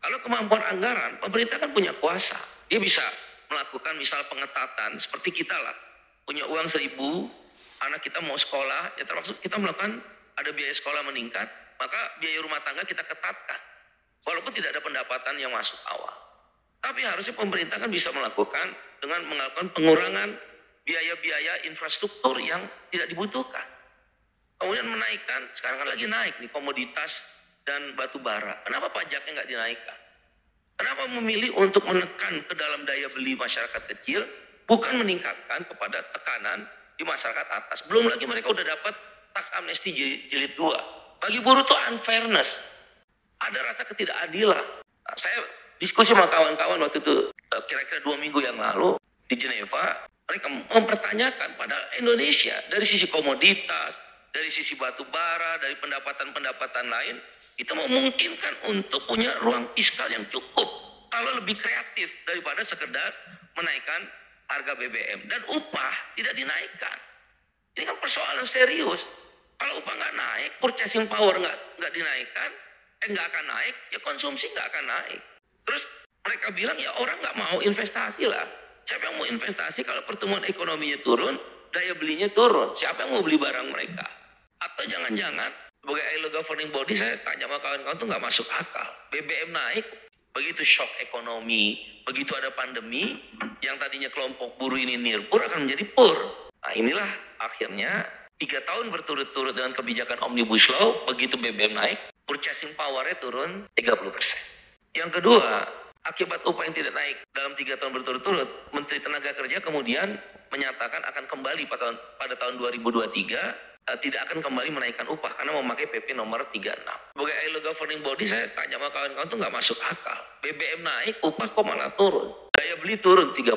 Kalau kemampuan anggaran, pemerintah kan punya kuasa. Dia bisa melakukan misal pengetatan seperti kita lah. Punya uang 1.000, anak kita mau sekolah, ya termasuk kita melakukan ada biaya sekolah meningkat, maka biaya rumah tangga kita ketatkan. Walaupun tidak ada pendapatan yang masuk awal. Tapi harusnya pemerintah kan bisa melakukan dengan melakukan pengurangan biaya-biaya infrastruktur yang tidak dibutuhkan. Kemudian menaikkan, sekarang kan lagi naik nih komoditas dan batu bara. Kenapa pajaknya nggak dinaikkan? Kenapa memilih untuk menekan ke dalam daya beli masyarakat kecil, bukan meningkatkan kepada tekanan di masyarakat atas? Belum lagi mereka udah dapat tax amnesty jilid 2. Bagi buruh tuh unfairness. Ada rasa ketidakadilan. Nah, saya diskusi sama kawan-kawan waktu itu, kira-kira 2 minggu yang lalu di Geneva, mereka mempertanyakan pada Indonesia dari sisi komoditas, dari sisi batu bara, dari pendapatan-pendapatan lain, itu memungkinkan untuk punya ruang fiskal yang cukup kalau lebih kreatif daripada sekedar menaikkan harga BBM. Dan upah tidak dinaikkan. Ini kan persoalan serius. Kalau upah nggak naik, purchasing power nggak dinaikkan, nggak akan naik, ya konsumsi nggak akan naik. Terus mereka bilang ya orang nggak mau investasi lah. Siapa yang mau investasi kalau pertumbuhan ekonominya turun, daya belinya turun? Siapa yang mau beli barang mereka? Atau jangan-jangan sebagai ILO governing body saya tanya sama kawan-kawan tuh nggak masuk akal. BBM naik, begitu shock ekonomi, begitu ada pandemi, yang tadinya kelompok buruh ini nirpur akan menjadi pur. Nah inilah akhirnya 3 tahun berturut-turut dengan kebijakan Omnibus Law, begitu BBM naik, purchasing power-nya turun 30%. Yang kedua, akibat upah yang tidak naik dalam 3 tahun berturut-turut, Menteri Tenaga Kerja kemudian menyatakan akan kembali pada tahun 2023 tidak akan kembali menaikkan upah karena memakai PP nomor 36. Sebagai ILO governing body saya tanya sama kawan-kawan itu nggak masuk akal. BBM naik, upah kok malah turun. Daya beli turun 30%.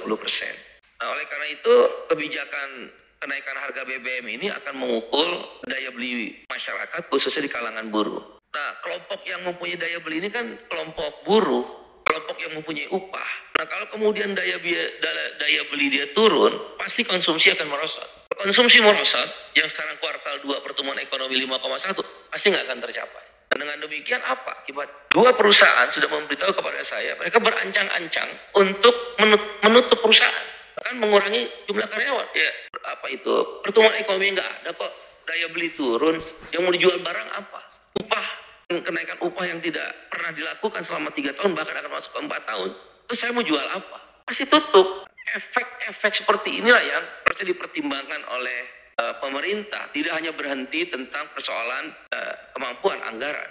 Nah oleh karena itu kebijakan kenaikan harga BBM ini akan memukul daya beli masyarakat khususnya di kalangan buruh. Nah kelompok yang mempunyai daya beli ini kan kelompok buruh, kelompok yang mempunyai upah. Nah kalau kemudian daya beli dia turun, pasti konsumsi akan merosot. Konsumsi merosot, yang sekarang kuartal 2 pertumbuhan ekonomi 5,1, pasti nggak akan tercapai. Dan dengan demikian apa? Akibat 2 perusahaan sudah memberitahu kepada saya, mereka berancang-ancang untuk menutup perusahaan, bahkan mengurangi jumlah karyawan. Ya, apa itu? Pertumbuhan ekonomi nggak ada kok, daya beli turun, yang mau dijual barang apa? Upah, kenaikan upah yang tidak pernah dilakukan selama 3 tahun, bahkan akan masuk ke 4 tahun. Terus saya mau jual apa? Pasti tutup. Efek-efek seperti inilah yang harus dipertimbangkan oleh pemerintah. Tidak hanya berhenti tentang persoalan kemampuan anggaran.